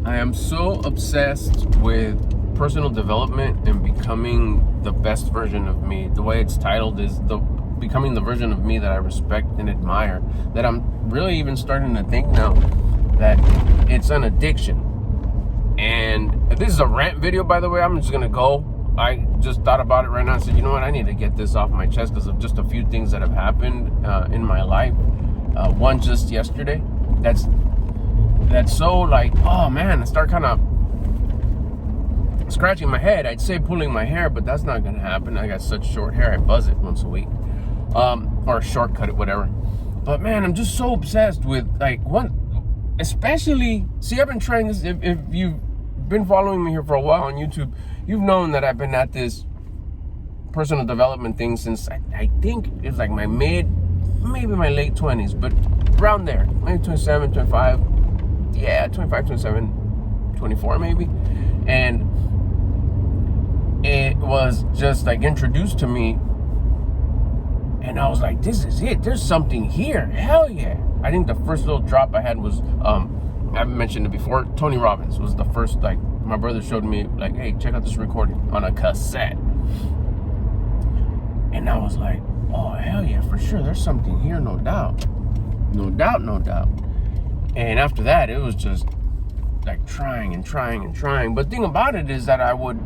I am so obsessed with personal development and becoming the best version of me. The way it's titled is becoming the version of me that I respect and admire, that I'm really even starting to think now that it's an addiction. And this is a rant video, by the way. I'm just gonna go. I just thought about it right now and said, you know what, I need to get this off my chest because of just a few things that have happened in my life. One just yesterday that's so like, oh man, I start kind of scratching my head. I'd say pulling my hair, but that's not gonna happen. I got such short hair, I buzz it once a week, or shortcut it, whatever. But man, I'm just so obsessed with like especially, see, I've been trying this. If you've been following me here for a while on YouTube, you've known that I've been at this personal development thing since I think it's like maybe my late 20s, but around there, maybe 27, 25, yeah, 25, 27, 24 maybe. And it was just like introduced to me, and I was like, this is it, there's something here, hell yeah. I think the first little drop I had was, I've mentioned it before, Tony Robbins was the first, like, my brother showed me, like, hey, check out this recording on a cassette. And I was like, oh, hell yeah, for sure, there's something here, no doubt. No doubt, no doubt. And after that, it was just like trying. But the thing about it is that I would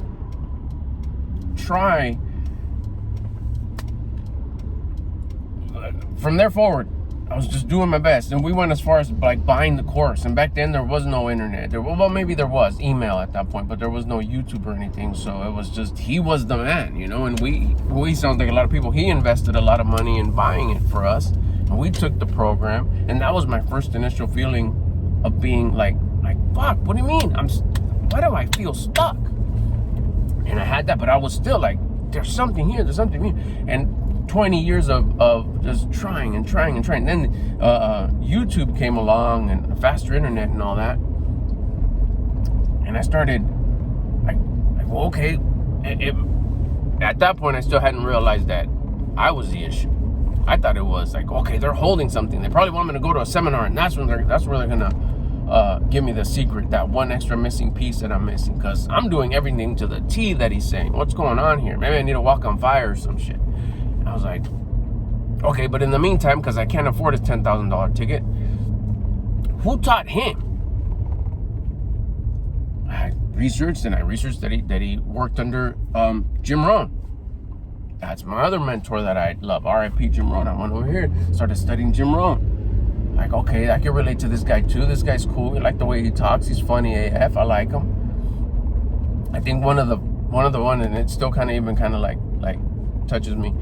try from there forward. I was just doing my best, and we went as far as like buying the course. And back then there was no internet. Well, maybe there was email at that point, but there was no YouTube or anything. So it was just, he was the man, you know. And we sound like a lot of people. He invested a lot of money in buying it for us, and we took the program. And that was my first initial feeling of being like, fuck. What do you mean? Why do I feel stuck? And I had that, but I was still like, there's something here. There's something here. And 20 years of just trying. Then YouTube came along and faster internet and all that. And I started, well, okay. At that point, I still hadn't realized that I was the issue. I thought it was like, okay, they're holding something. They probably want me to go to a seminar, and that's where they're gonna give me the secret, that one extra missing piece that I'm missing. Because I'm doing everything to the T that he's saying. What's going on here? Maybe I need to walk on fire or some shit. I was like, okay, but in the meantime, because I can't afford his $10,000 ticket, who taught him? I researched that he worked under Jim Rohn. That's my other mentor that I love, R.I.P. Jim Rohn. I went over here, started studying Jim Rohn. Like, okay, I can relate to this guy too. This guy's cool. I like the way he talks. He's funny AF. I like him. I think one of the and it still kind of like touches me.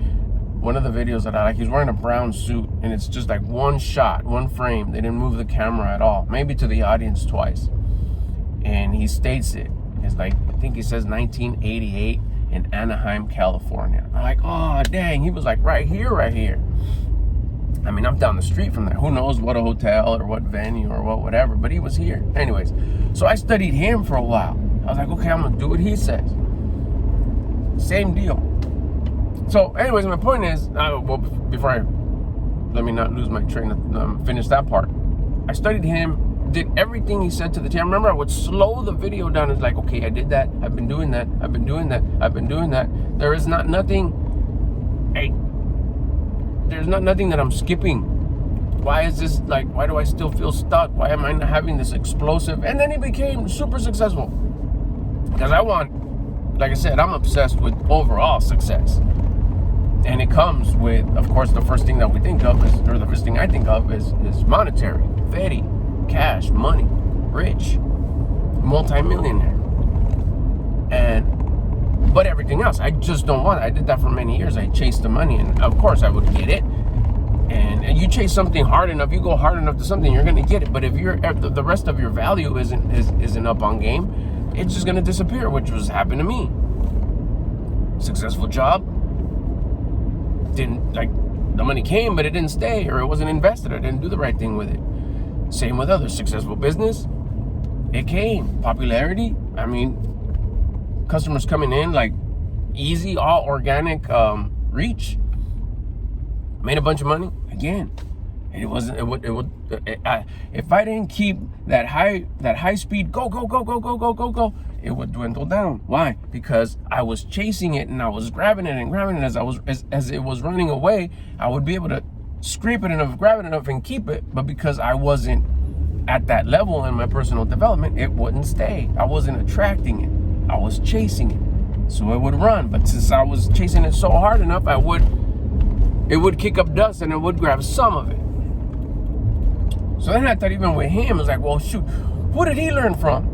One of the videos that I like, he's wearing a brown suit, and it's just like one shot, one frame. They didn't move the camera at all, maybe to the audience twice. And he states it. It's like, I think he says 1988 in Anaheim, California. I'm like, oh, dang, he was like right here. I mean, I'm down the street from there. Who knows what a hotel or what venue or whatever, but he was here. Anyways, so I studied him for a while. I was like, okay, I'm going to do what he says. Same deal. So, anyways, my point is, let me not lose my train of, finish that part. I studied him, did everything he said to the T. I remember I would slow the video down. It's like, okay, I did that. I've been doing that. There is nothing that I'm skipping. Why is this like, why do I still feel stuck? Why am I not having this explosive? And then he became super successful. Because like I said, I'm obsessed with overall success. And it comes with, of course, the first thing that we think of the first thing I think of is monetary, fatty, cash, money, rich, multi-millionaire. But everything else, I just don't want it. I did that for many years. I chased the money, and of course I would get it. And you chase something hard enough, you go hard enough to something, you're gonna get it. But if the rest of your value isn't up on game, it's just gonna disappear, which was happened to me. Successful job. Didn't, like, the money came, but it didn't stay, or it wasn't invested. I didn't do the right thing with it. Same with others. Successful business, it came. Popularity, I mean, customers coming in, like, easy, all organic reach. Made a bunch of money. Again, It wasn't. If I didn't keep that high speed, go, it would dwindle down. Why? Because I was chasing it and I was grabbing it as it was running away. I would be able to scrape it enough, grab it enough, and keep it. But because I wasn't at that level in my personal development, it wouldn't stay. I wasn't attracting it. I was chasing it, so it would run. But since I was chasing it so hard enough, it would kick up dust and it would grab some of it. So then I thought, even with him, it's like, well, shoot, who did he learn from?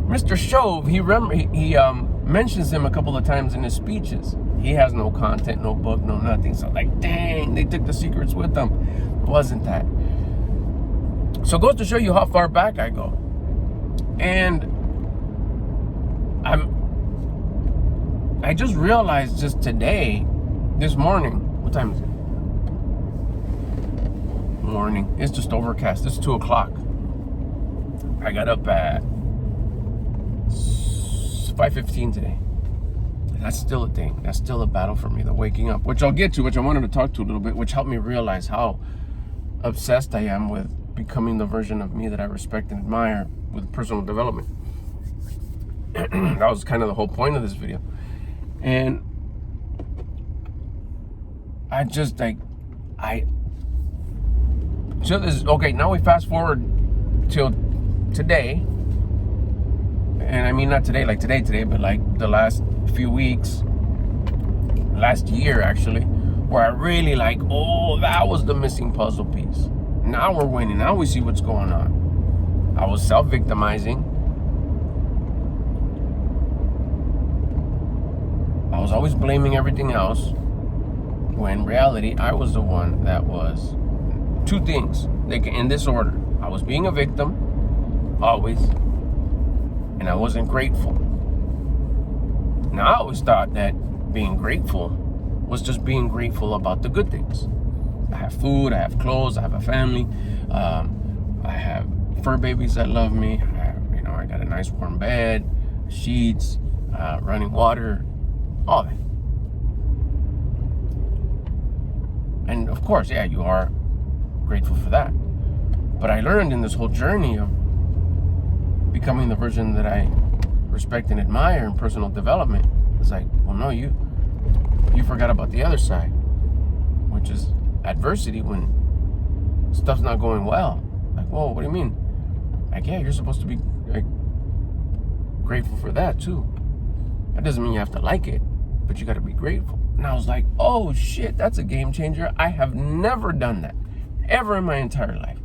Mr. Shove, he mentions him a couple of times in his speeches. He has no content, no book, no nothing. So like, dang, they took the secrets with them. It wasn't that. So it goes to show you how far back I go. And I just realized just today, this morning, what time is it? Morning. It's just overcast. It's 2 o'clock. I got up at 5:15 today. That's still a thing. That's still a battle for me, the waking up, which I'll get to, which I wanted to talk to a little bit, which helped me realize how obsessed I am with becoming the version of me that I respect and admire with personal development. That was kind of the whole point of this video. And I just so this, okay, now we fast forward till today. And I mean, not today, like today, but like the last few weeks, last year actually, where I really like, oh, that was the missing puzzle piece. Now we're winning. Now we see what's going on. I was self-victimizing. I was always blaming everything else, when in reality, I was the one that was. Two things, in this order. I was being a victim, always, and I wasn't grateful. Now, I always thought that being grateful was just being grateful about the good things. I have food, I have clothes, I have a family, I have fur babies that love me, I got a nice warm bed, sheets, running water, all that. And of course, yeah, you are grateful for that. But I learned in this whole journey of becoming the version that I respect and admire in personal development, it's like, well, no, you forgot about the other side, which is adversity when stuff's not going well. Like, whoa, what do you mean? Like, yeah, you're supposed to be like grateful for that too. That doesn't mean you have to like it, but you got to be grateful. And I was like, oh shit, that's a game changer. I have never done that ever in my entire life.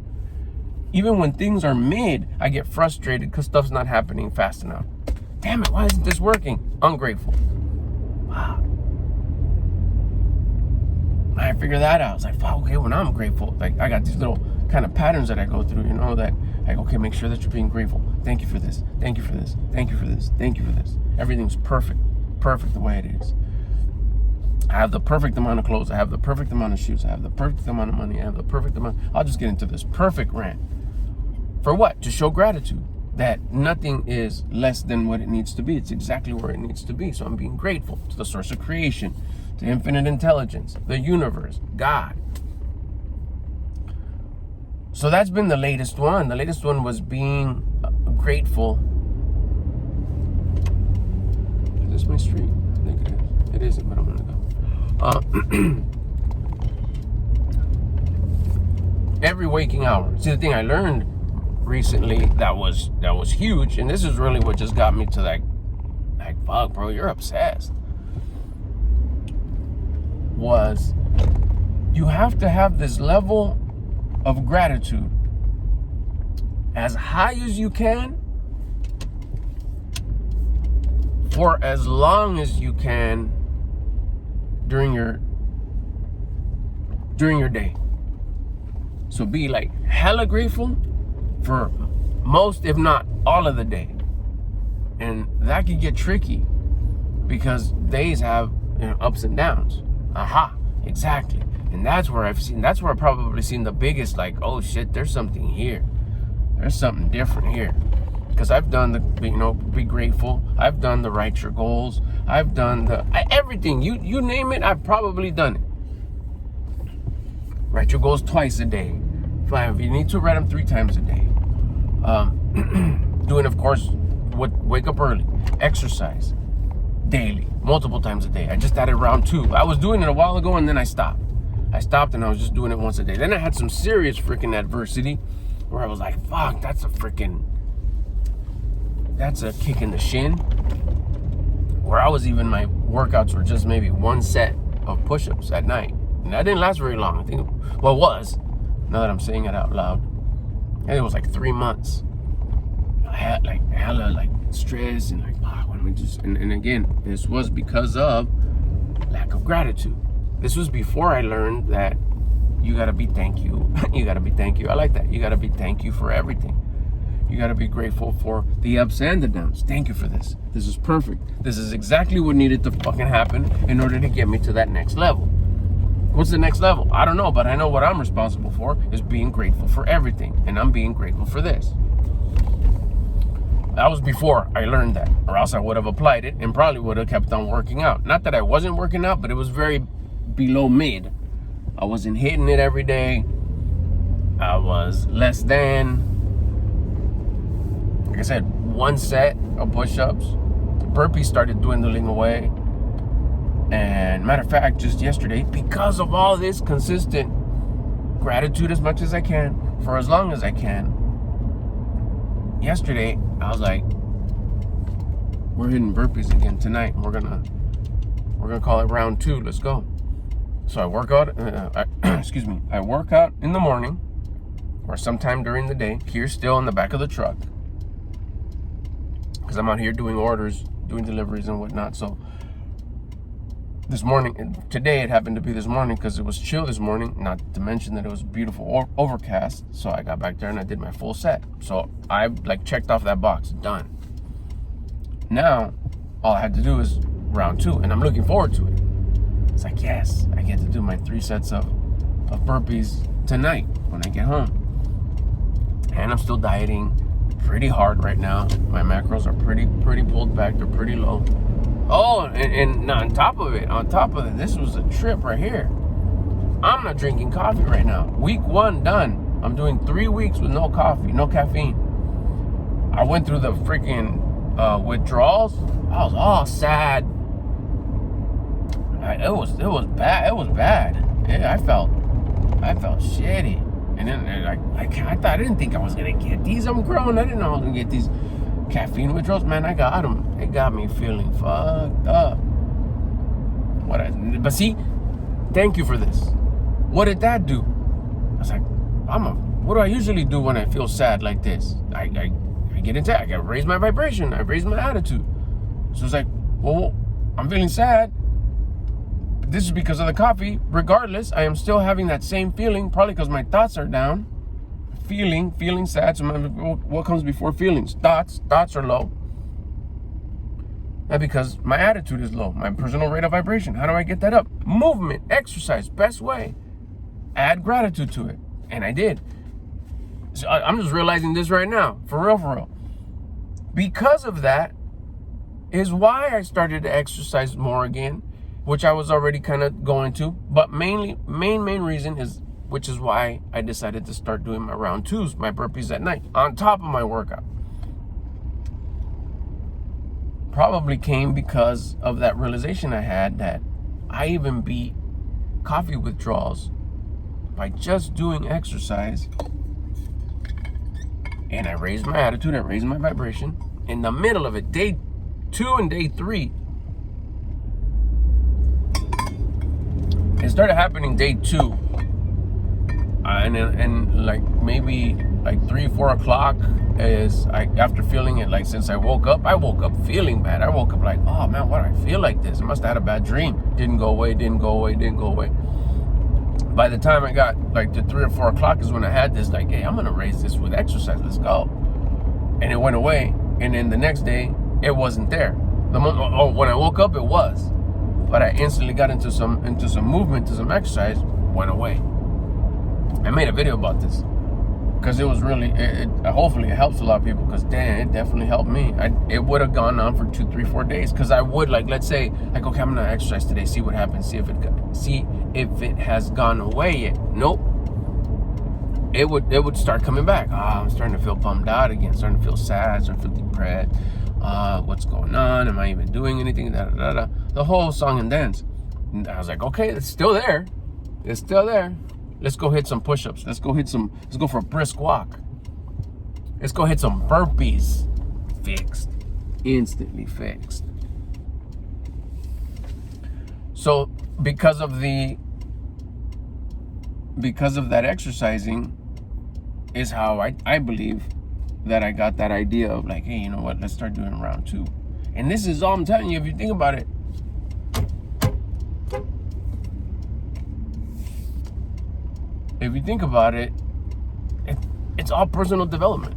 Even when things are mid, I get frustrated because stuff's not happening fast enough. Damn it, why isn't this working? Ungrateful. Wow. I figured that out. I was like, fuck, okay, when I'm grateful, like I got these little kind of patterns that I go through, that like, okay, make sure that you're being grateful. Thank you for this. Thank you for this. Thank you for this. Thank you for this. Everything's perfect. Perfect the way it is. I have the perfect amount of clothes. I have the perfect amount of shoes. I have the perfect amount of money. I have the perfect amount. I'll just get into this perfect rant. For what? To show gratitude. That nothing is less than what it needs to be. It's exactly where it needs to be. So I'm being grateful to the source of creation, to infinite intelligence, the universe, God. So that's been the latest one. The latest one was being grateful. Is this my street? I think it is. It isn't, but I'm gonna go. Every waking hour. See, the thing I learned recently that was huge, and this is really what just got me to like fuck, bro, you're obsessed, was you have to have this level of gratitude as high as you can for as long as you can during your day. So be like hella grateful for most, if not all of the day. And that can get tricky because days have ups and downs. Aha, exactly. And that's where I've probably seen the biggest, like, oh shit, there's something here. There's something different here. Because I've done the, be grateful. I've done the write your goals. I've done everything. You name it, I've probably done it. Write your goals twice a day. Fine, if you need to, write them 3 times a day. Doing, of course, wake up early, exercise daily, multiple times a day. I just added round 2. I was doing it a while ago and then I stopped. And I was just doing it once a day. Then I had some serious freaking adversity where I was like, fuck, that's a kick in the shin. Where I was even, my workouts were just maybe 1 set of push-ups at night. And that didn't last very long. I think, well, it was, now that I'm saying it out loud. I think it was like 3 months. I had like hella like stress and like, why don't we just, and again, this was because of lack of gratitude. This was before I learned that you gotta be thank you. You gotta be thank you. I like that. You gotta be thank you for everything. You gotta be grateful for the ups and the downs. Thank you for this. This is perfect. This is exactly what needed to fucking happen in order to get me to that next level. What's the next level? I don't know, but I know what I'm responsible for is being grateful for everything. And I'm being grateful for this. That was before I learned that, or else I would have applied it and probably would have kept on working out. Not that I wasn't working out, but it was very below mid. I wasn't hitting it every day. I was less than, like I said, 1 set of push-ups. Burpees started dwindling away. And matter of fact, just yesterday, because of all this consistent gratitude as much as I can, for as long as I can, yesterday, I was like, we're hitting burpees again tonight. We're gonna call it round 2. Let's go. So I work out, I work out in the morning or sometime during the day, here still in the back of the truck. Because I'm out here doing orders, doing deliveries and whatnot. So this morning, today it happened to be this morning because it was chill this morning, not to mention that it was beautiful overcast. So I got back there and I did my full set. So I like checked off that box, done. Now, all I had to do is round 2 and I'm looking forward to it. It's like, yes, I get to do my 3 sets of burpees tonight when I get home. And I'm still dieting pretty hard right now. My macros are pretty pulled back. They're pretty low. Oh, and on top of it, this was a trip right here. I'm not drinking coffee right now. Week 1 done. I'm doing 3 weeks with no coffee, no caffeine. I went through the freaking withdrawals. I was all sad. It was bad. It was bad. Yeah, I felt shitty. And then I didn't think I was gonna get these. I'm grown. I didn't know I was gonna get these caffeine withdrawals. Man, I got them. It got me feeling fucked up. But see, thank you for this. What did that do? I was like, what do I usually do when I feel sad like this? I get into it. I gotta raise my vibration. I raise my attitude. So it's like, well, I'm feeling sad. This is because of the coffee. Regardless, I am still having that same feeling, probably because my thoughts are down. Feeling sad. So what comes before feelings? Thoughts are low. That's because my attitude is low. My personal rate of vibration. How do I get that up? Movement, exercise, best way. Add gratitude to it. And I did. So I'm just realizing this right now. For real. Because of that is why I started to exercise more again, which I was already kind of going to. But main reason is, which is why I decided to start doing my round 2s, my burpees at night, on top of my workout. Probably came because of that realization I had that I even beat coffee withdrawals by just doing exercise. And I raised my attitude, I raised my vibration. In the middle of it, day 2 and day 3. It started happening day 2. And like maybe like 3-4 o'clock is after feeling it, like since I woke up feeling bad. I woke up like, oh man, why do I feel like this? I must have had a bad dream. Didn't go away. By the time I got like to 3 or 4 o'clock is when I had this like, hey, I'm gonna raise this with exercise. Let's go. And it went away. And then the next day it wasn't there. When I woke up it was. But I instantly got into some movement, to some exercise, went away. I made a video about this because it was really, hopefully it helps a lot of people, because damn, it definitely helped me. It would have gone on for 2, 3, 4 days, because I would, like, let's say, like, okay, I'm gonna exercise today, see what happens, see if it has gone away yet. Nope. It would start coming back. I'm starting to feel bummed out again, starting to feel sad, starting to feel depressed. What's going on? Am I even doing anything? Da, da, da, da. The whole song and dance. And I was like, okay, it's still there. It's still there. Let's go hit some push-ups. Let's go for a brisk walk. Let's go hit some burpees. Fixed. Instantly fixed. So because of that exercising is how I believe that I got that idea of like, hey, you know what, let's start doing round 2. And this is all I'm telling you. If you think about it, it's all personal development.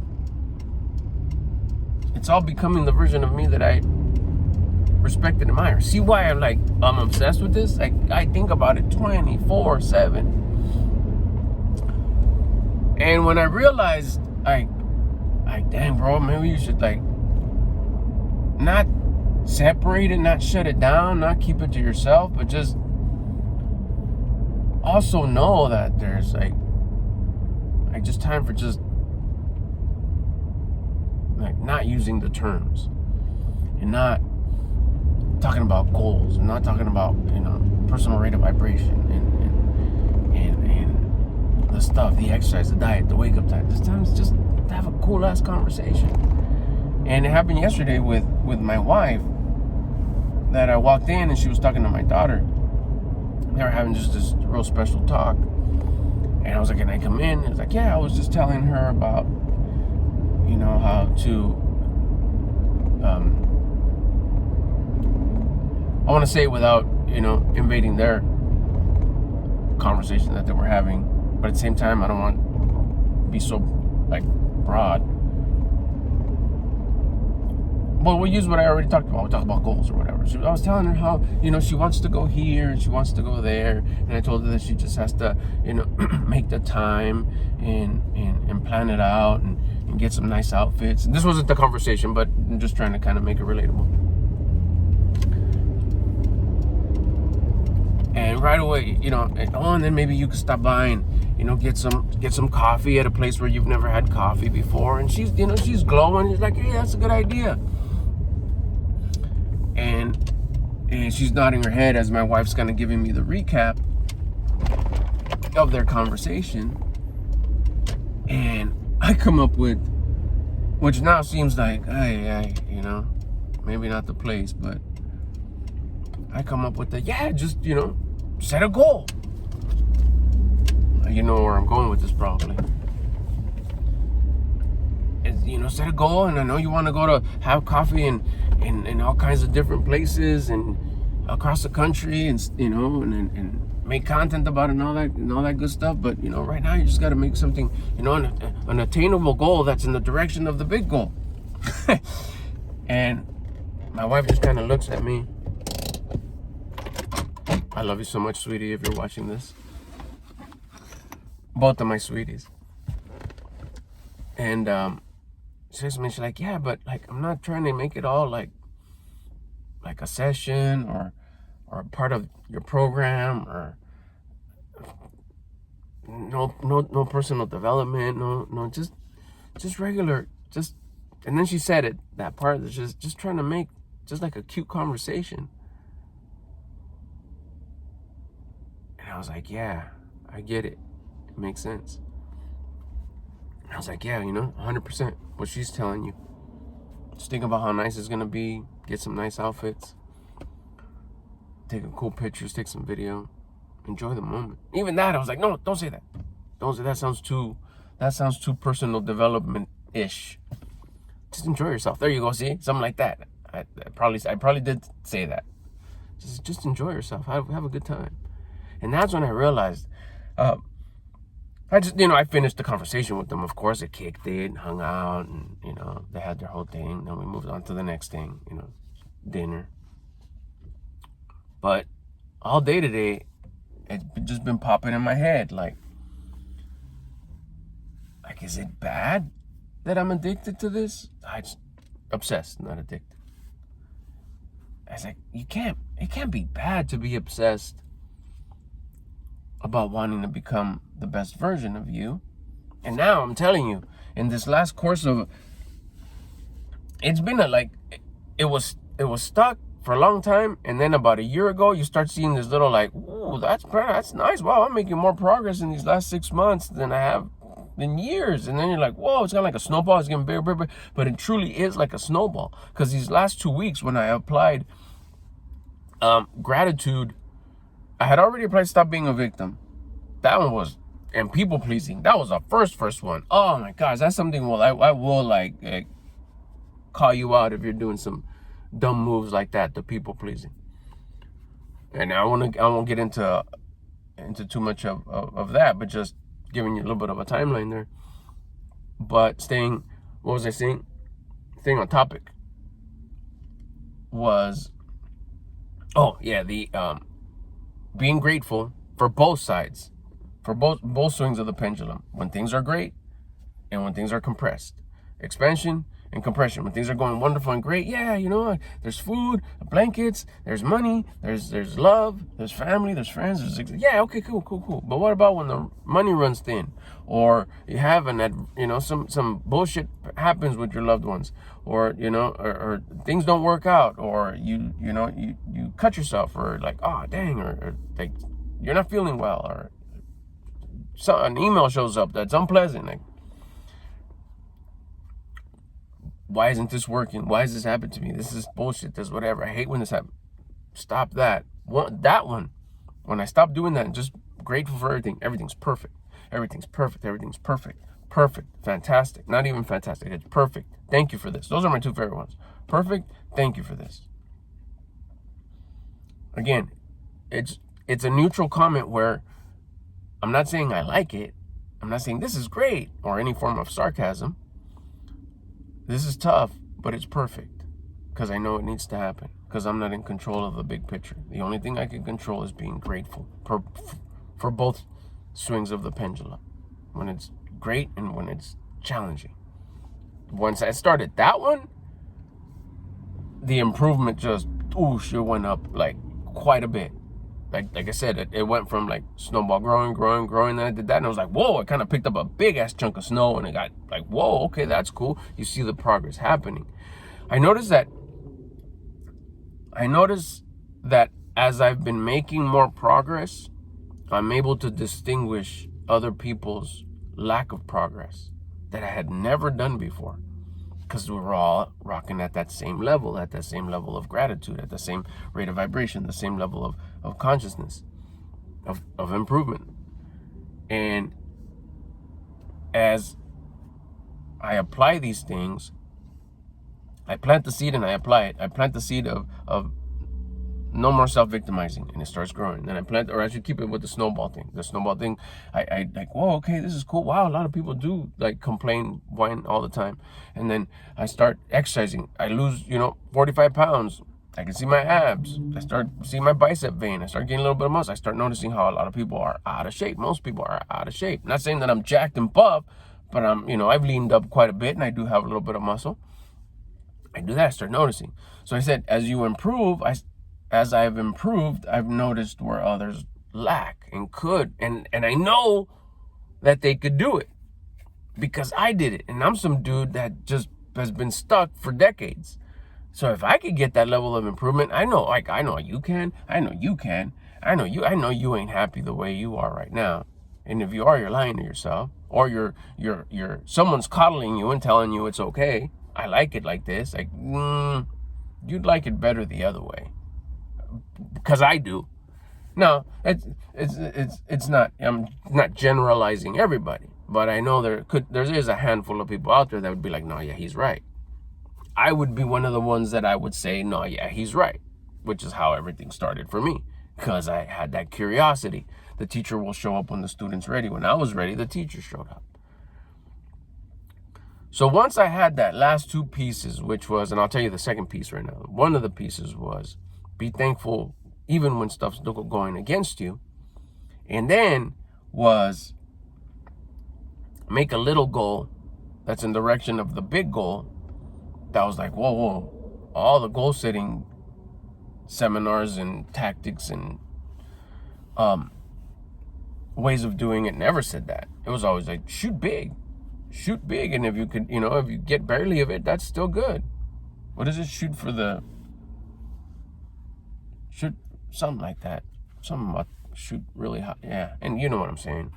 It's all becoming the version of me that I respect and admire. See why I'm obsessed with this? Like, I think about it 24/7. And when I realized, like, dang, bro, maybe you should, like, not separate it, not shut it down, not keep it to yourself, but just also know that there's, like just time for just, like, not using the terms and not talking about goals and not talking about, personal rate of vibration and the stuff, the exercise, the diet, the wake up time. This time it's just to have a cool ass conversation. And it happened yesterday with my wife, that I walked in and she was talking to my daughter. They were having just this real special talk. And I was like, can I come in? And it's like, yeah, I was just telling her about, how to, I want to say it without, invading their conversation that they were having. But at the same time, I don't want to be so, like, broad. Well, we'll use what I already talked about. We'll talk about goals or whatever. So I was telling her how, she wants to go here and she wants to go there. And I told her that she just has to, make the time and plan it out and get some nice outfits. And this wasn't the conversation, but I'm just trying to kind of make it relatable. And right away, and then maybe you could stop by and, get some coffee at a place where you've never had coffee before. And she's, she's glowing. She's like, hey, that's a good idea. And she's nodding her head as my wife's kind of giving me the recap of their conversation. And I come up with, which now seems like, hey, maybe not the place, but I come up with just, set a goal. You know where I'm going with this probably. Set a goal, and I know you want to go to have coffee in all kinds of different places and across the country, and and make content about it and all that good stuff. But right now you just got to make something, an attainable goal that's in the direction of the big goal. And my wife just kind of looks at me. I love you so much, sweetie, if you're watching this. Both of my sweeties. And she says to me, she's like, yeah, but like, I'm not trying to make it all like a session or a part of your program, or no personal development, no, just regular, just. And then she said it, that part that's just trying to make just like a cute conversation. And I was like, yeah, I get it. It makes sense. I was like, yeah, 100% what she's telling you. Just think about how nice it's gonna be. Get some nice outfits. Take cool pictures. Take some video. Enjoy the moment. Even that, I was like, no, don't say that. Don't say that. Sounds too personal development-ish. Just enjoy yourself. There you go. See, something like that. I probably did say that. Just enjoy yourself. Have a good time. And that's when I realized. I finished the conversation with them. Of course, I kicked it, hung out, and, they had their whole thing. Then we moved on to the next thing, dinner. But all day today, it's just been popping in my head. Like, is it bad that I'm addicted to this? I just obsessed, not addicted. I was like, it can't be bad to be obsessed about wanting to become the best version of you. And now I'm telling you, in this last course of, it's been it was stuck for a long time, and then about a year ago, you start seeing this little ooh, that's nice. Wow, I'm making more progress in these last 6 months than I have in years. And then you're like, whoa, it's kind of like a snowball. It's getting bigger, bigger, bigger. But it truly is like a snowball, because these last 2 weeks when I applied gratitude, I had already applied stop being a victim. That one was, and people pleasing. That was the first one. Oh my gosh, that's something. Well, I will call you out if you're doing some dumb moves like that, the people pleasing. And I won't get into too much of that, but just giving you a little bit of a timeline there. But staying on topic was, the being grateful for both sides, for both swings of the pendulum. When things are great and when things are compressed. Expansion and compression. When things are going wonderful and great, there's food, blankets, there's money, there's love, there's family, there's friends, okay, cool. But what about when the money runs thin, or you have some bullshit happens with your loved ones, or or things don't work out, or you cut yourself, or or like you're not feeling well, or an email shows up that's unpleasant, why isn't this working? Why has this happened to me? This is bullshit. This whatever. I hate when this happens. Stop that. That one. When I stop doing that and just grateful for everything, everything's perfect. Everything's perfect. Everything's perfect. Perfect. Fantastic. Not even fantastic. It's perfect. Thank you for this. Those are my two favorite ones. Perfect. Thank you for this. Again, it's a neutral comment where I'm not saying I like it. I'm not saying this is great or any form of sarcasm. This is tough, but it's perfect, because I know it needs to happen, because I'm not in control of the big picture. The only thing I can control is being grateful for both swings of the pendulum, when it's great and when it's challenging. Once I started that one, the improvement just went up quite a bit. Like I said, it went from snowball growing, then I did that, and I was like, whoa, I kind of picked up a big ass chunk of snow, and it got whoa, okay, that's cool. You see the progress happening. I noticed that as I've been making more progress, I'm able to distinguish other people's lack of progress that I had never done before, because we were all rocking at that same level of gratitude, at the same rate of vibration, the same level of consciousness, of improvement. And as I apply these things, I plant the seed and I apply it. I plant the seed of no more self-victimizing, and it starts growing. Then I should keep it with the snowball thing. The snowball thing, I whoa, okay, this is cool. Wow, a lot of people do complain, whine all the time. And then I start exercising. I lose, 45 pounds. I can see my abs. I start seeing my bicep vein. I start getting a little bit of muscle. I start noticing how a lot of people are out of shape. Most people are out of shape. Not saying that I'm jacked and buff, but I've leaned up quite a bit, and I do have a little bit of muscle. I do that. I start noticing. So I said, as you improve, as I've improved, I've noticed where others lack and could. And I know that they could do it because I did it. And I'm some dude that just has been stuck for decades. So if I could get that level of improvement, I know you can. I know you can. I know you ain't happy the way you are right now. And if you are, you're lying to yourself. Or you're someone's coddling you and telling you it's okay. I like it like this. You'd like it better the other way. Because I do. No, it's not. I'm not generalizing everybody, but I know there is a handful of people out there that would be like, no, yeah, he's right. I would be one of the ones that I would say, no, yeah, he's right, which is how everything started for me, because I had that curiosity. The teacher will show up when the student's ready. When I was ready, the teacher showed up. So once I had that last two pieces, which was, and I'll tell you the second piece right now. One of the pieces was be thankful even when stuff's going against you. And then was make a little goal that's in direction of the big goal. That was like, whoa, all the goal setting seminars and tactics and ways of doing it never said that. It was always like, shoot big, and if you could, if you get barely of it, that's still good. What is it? Shoot something like that. Something about shoot really high. Yeah, and you know what I'm saying.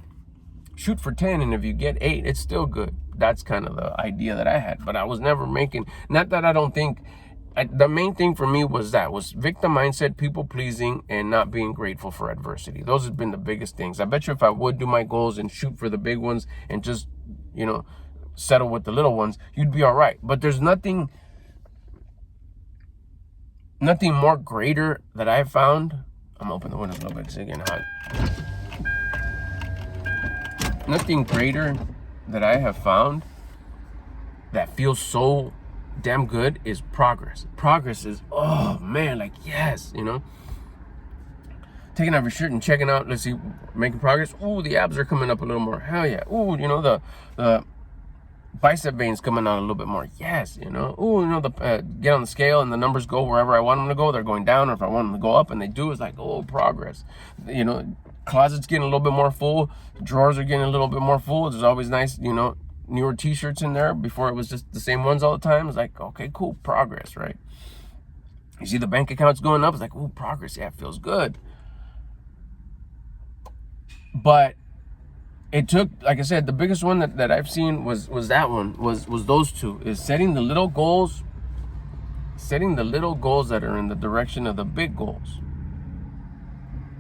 Shoot for 10, and if you get 8, it's still good. That's kind of the idea that I had. But I was never making, not that I don't think, the main thing for me was victim mindset, people pleasing, and not being grateful for adversity. Those have been the biggest things. I bet you if I would do my goals and shoot for the big ones and just, settle with the little ones, you'd be all right. But there's nothing more greater that I found. I'm opening the windows a little bit, it's getting hot. Nothing greater that I have found that feels so damn good is progress. Progress is, oh man, like yes, taking off your shirt and checking out, let's see, making progress. Ooh, the abs are coming up a little more. Hell yeah. Ooh, the bicep veins coming out a little bit more. Yes, Ooh, get on the scale and the numbers go wherever I want them to go. They're going down, or if I want them to go up, and they do, it's like, oh, progress. Closet's getting a little bit more full. Drawers are getting a little bit more full. There's always nice, newer t-shirts in there. Before it was just the same ones all the time. It's like, okay, cool, progress, right? You see the bank accounts going up. It's like, oh, progress. Yeah, it feels good. But it took, like I said, the biggest one that I've seen was that one, was those two, is setting the little goals that are in the direction of the big goals.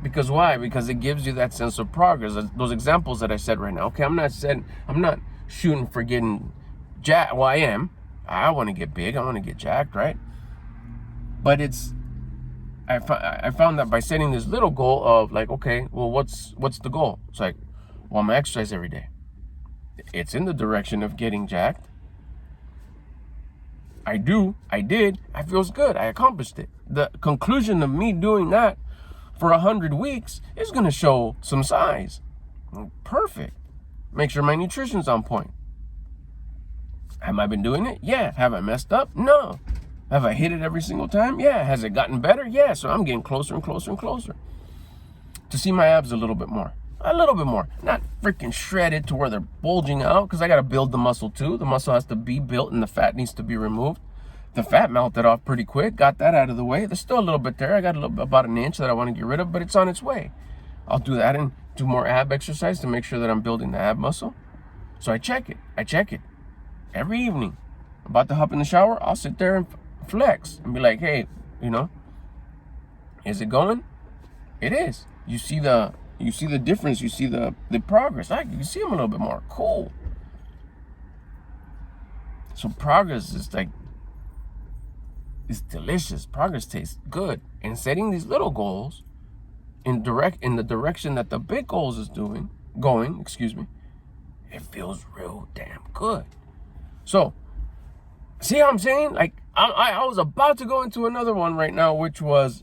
Because why? Because it gives you that sense of progress. Those examples that I said right now. Okay, I'm not shooting for getting jacked. Well, I am. I want to get big. I want to get jacked, right? But I found that by setting this little goal of like, okay, well, what's the goal? It's like, well, I'm gonna exercise every day. It's in the direction of getting jacked. I did. I feels good. I accomplished it. The conclusion of me doing that for 100 weeks is going to show some size. Perfect. Make sure my nutrition's on point. Have I been doing it? Yeah. Have I messed up? No. Have I hit it every single time? Yeah. Has it gotten better? Yeah. So I'm getting closer and closer and closer to see my abs a little bit more. Not freaking shredded to where they're bulging out, because I got to build the muscle too. The muscle has to be built and the fat needs to be removed. The fat melted off pretty quick. Got that out of the way. There's still a little bit there. I got about an inch that I want to get rid of, but it's on its way. I'll do that and do more ab exercise to make sure that I'm building the ab muscle. So I check it every evening. About to hop in the shower, I'll sit there and flex and be like, hey, is it going? It is. You see the difference. You see the progress. You can see them a little bit more. Cool. So progress is like, it's delicious. Progress tastes good. And setting these little goals in the direction that the big goals is going, it feels real damn good. So, see how I'm saying? Like, I was about to go into another one right now, which was,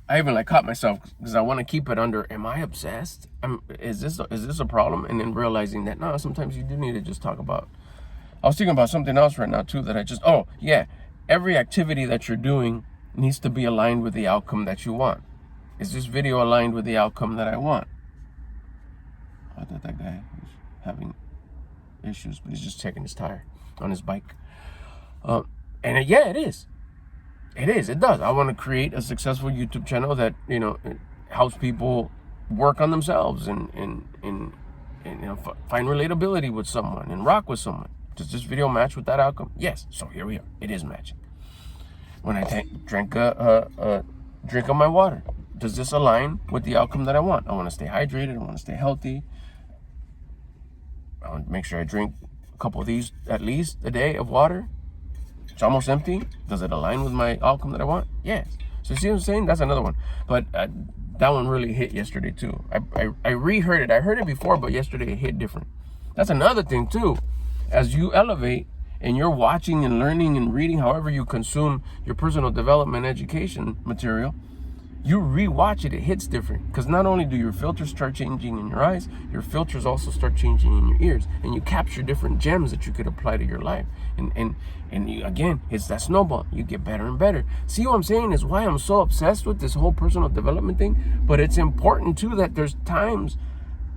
I even caught myself because I want to keep it under, am I obsessed? Is this a problem? And then realizing that, no, sometimes you do need to just talk about. I was thinking about something else right now too that every activity that you're doing needs to be aligned with the outcome that you want. Is this video aligned with the outcome that I want? I thought that guy was having issues, but he's just checking his tire on his bike. It is. It does. I want to create a successful YouTube channel that, helps people work on themselves and find relatability with someone and rock with someone. Does this video match with that outcome? Yes. So here we are. It is matching. When I drink a drink of my water, does this align with the outcome that I want? I want to stay hydrated. I want to stay healthy. I want to make sure I drink a couple of these at least a day of water. It's almost empty. Does it align with my outcome that I want? Yes. So see what I'm saying? That's another one. But that one really hit yesterday too. I reheard it. I heard it before, but yesterday it hit different. That's another thing too. As you elevate and you're watching and learning and reading, however you consume your personal development education material, you rewatch it, it hits different. Because not only do your filters start changing in your eyes, your filters also start changing in your ears, and you capture different gems that you could apply to your life. And you, again, it's that snowball. You get better and better. See what I'm saying is why I'm so obsessed with this whole personal development thing. But it's important too that there's times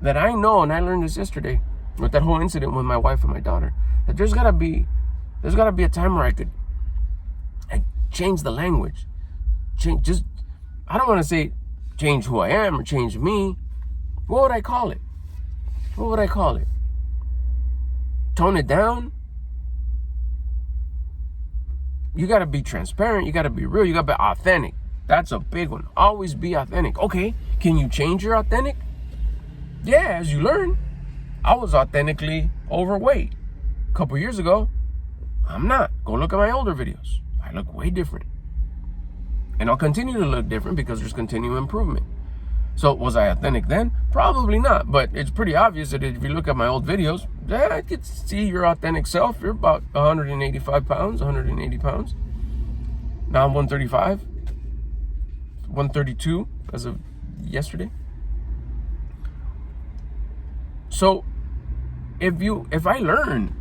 that I know, and I learned this yesterday with that whole incident with my wife and my daughter, that there's gotta be a time where I could change the language, change. I don't want to say change who I am or change me. What would I call it? What would I call it? Tone it down? You got to be transparent. You got to be real. You got to be authentic. That's a big one. Always be authentic. Okay, can you change your authentic? Yeah, as you learn. I was authentically overweight a couple years ago. I'm not. Go look at my older videos. I look way different. And I'll continue to look different because there's continual improvement. So was I authentic then? Probably not. But it's pretty obvious that if you look at my old videos, I could see your authentic self. You're about 185 pounds, 180 pounds. Now I'm 135, 132 as of yesterday. So if I learn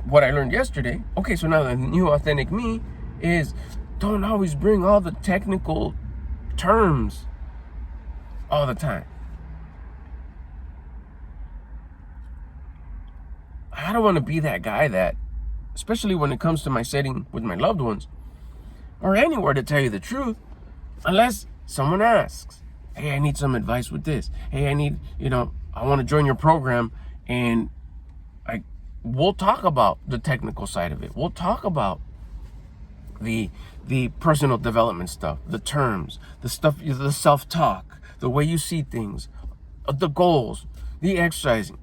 what I learned yesterday, okay, so now the new authentic me is don't always bring all the technical terms all the time. I don't want to be that guy that, especially when it comes to my setting with my loved ones, or anywhere, to tell you the truth, unless someone asks, hey, I need some advice with this. Hey, I want to join your program, and we'll talk about the technical side of it. We'll talk about the personal development stuff, the terms, the stuff, the self-talk, the way you see things, the goals, the exercising,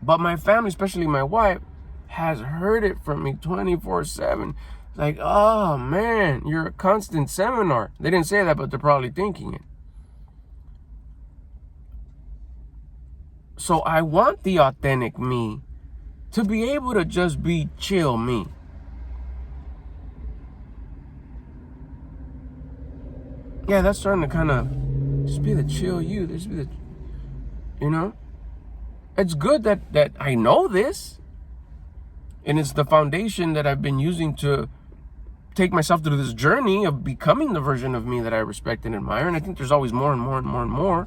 But my family, especially my wife, has heard it from me 24/7. Like, oh man, you're a constant seminar. They didn't say that, but they're probably thinking it. So I want the authentic me to be able to just be chill me. Yeah, that's starting to kind of just be the chill you. Just be the, It's good that I know this. And it's the foundation that I've been using to take myself through this journey of becoming the version of me that I respect and admire. And I think there's always more and more and more and more.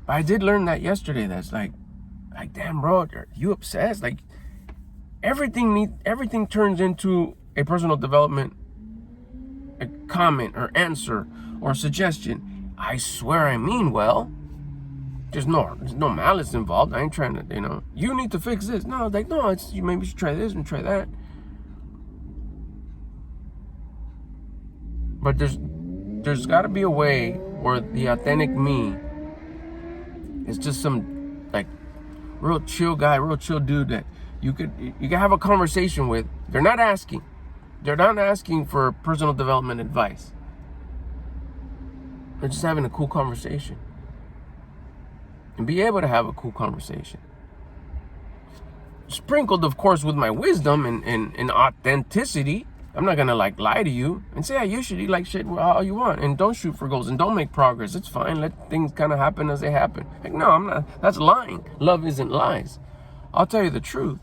But I did learn that yesterday. That's like damn, bro, are you obsessed? Like everything turns into a personal development, a comment or answer or suggestion. I swear I mean well. There's no malice involved. I ain't trying to, you need to fix this. No, you maybe should try this and try that. But there's got to be a way where the authentic me is just some real chill guy, real chill dude that you can have a conversation with. They're not asking for personal development advice. They're just having a cool conversation. And be able to have a cool conversation. Sprinkled, of course, with my wisdom and authenticity. I'm not going to lie to you and say, yeah, you should eat like shit all you want. And don't shoot for goals and don't make progress. It's fine. Let things kind of happen as they happen. No, I'm not. That's lying. Love isn't lies. I'll tell you the truth.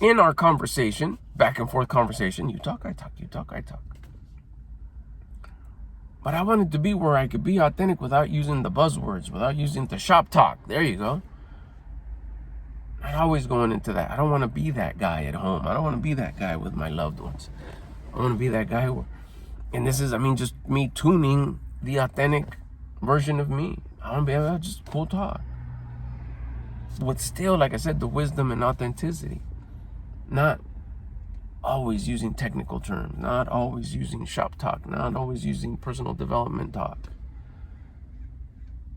In our conversation, back and forth conversation, you talk, I talk, you talk, I talk. But I wanted to be where I could be authentic without using the buzzwords, without using the shop talk. There you go. Not always going into that. I don't want to be that guy at home. I don't want to be that guy with my loved ones. I want to be that guy and this is, just me tuning the authentic version of me. I want to be able to just cool talk. With still, like I said, the wisdom and authenticity. Not always using technical terms, not always using shop talk, not always using personal development talk.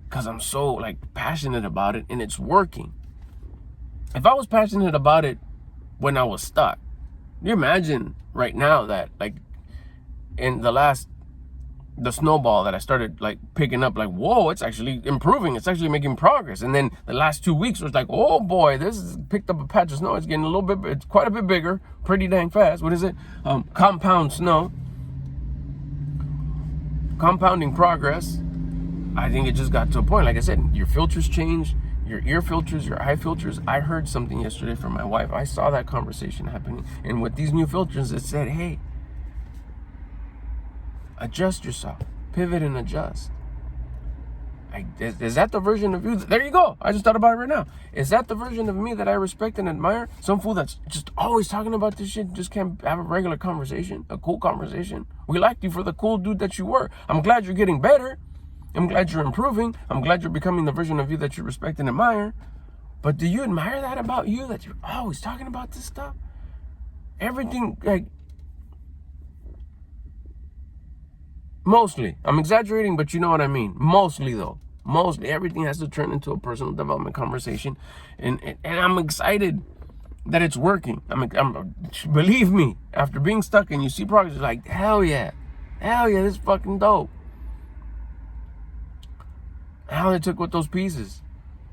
Because I'm so passionate about it and it's working. If I was passionate about it when I was stuck, you imagine right now that in the last the snowball that I started like picking up, like, whoa, it's actually improving. It's actually making progress. And then the last 2 weeks was like, oh boy, this has picked up a patch of snow. It's getting a little bit, it's quite a bit bigger, pretty dang fast. What is it? Compound snow. Compounding progress. I think it just got to a point, like I said, your filters change, your ear filters, your eye filters. I heard something yesterday from my wife. I saw that conversation happening. And with these new filters, it said, hey, adjust yourself, pivot and adjust. Is that the version of you? There you go. I just thought about it right now. Is that the version of me that I respect and admire? Some fool that's just always talking about this shit, just can't have a regular conversation, a cool conversation. We liked you for the cool dude that you were. I'm glad you're getting better. I'm glad you're improving. I'm glad you're becoming the version of you that you respect and admire. But do you admire that about you, that you're always talking about this stuff? Everything, like, mostly. I'm exaggerating, but you know what I mean. Mostly, though. Mostly. Everything has to turn into a personal development conversation. And I'm excited that it's working. Believe me, after being stuck and you see progress, you're like, hell yeah. Hell yeah, this is fucking dope. How they took with those pieces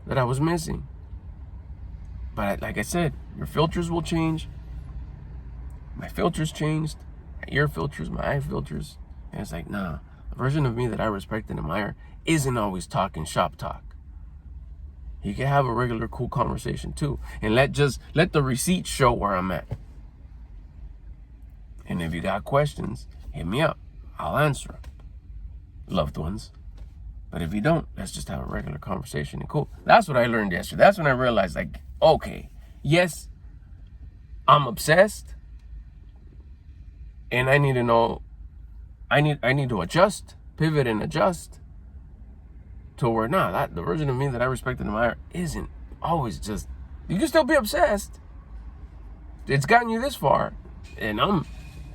that I was missing. But like I said, your filters will change. My filters changed. My ear filters, my eye filters. And it's like, nah, the version of me that I respect and admire isn't always talking shop talk. You can have a regular cool conversation too. And let the receipts show where I'm at. And if you got questions, hit me up. I'll answer them. Loved ones. But if you don't, let's just have a regular conversation and cool. That's what I learned yesterday. That's when I realized, like, okay, yes, I'm obsessed. And I need to know, I need to adjust, pivot and adjust to where that the version of me that I respect and admire isn't always just, you can still be obsessed. It's gotten you this far. And I'm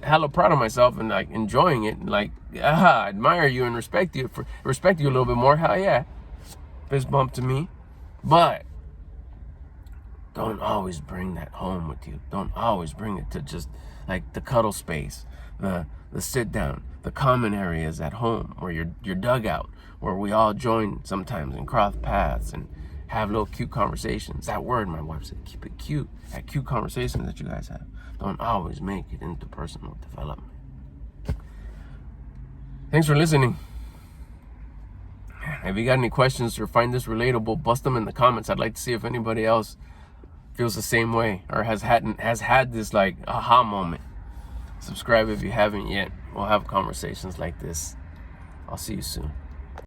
hella proud of myself and like enjoying it. And like, I admire you and respect you a little bit more. Hell yeah. Fist bump to me. But don't always bring that home with you. Don't always bring it to just like the cuddle space, the sit down, the common areas at home where your dugout, where we all join sometimes and cross paths and have little cute conversations. That word, my wife said, keep it cute. That cute conversation that you guys have. Don't always make it into personal development. Thanks for listening. If you got any questions or find this relatable, bust them in the comments. I'd like to see if anybody else feels the same way or has had this like aha moment. Subscribe if you haven't yet. We'll have conversations like this. I'll see you soon.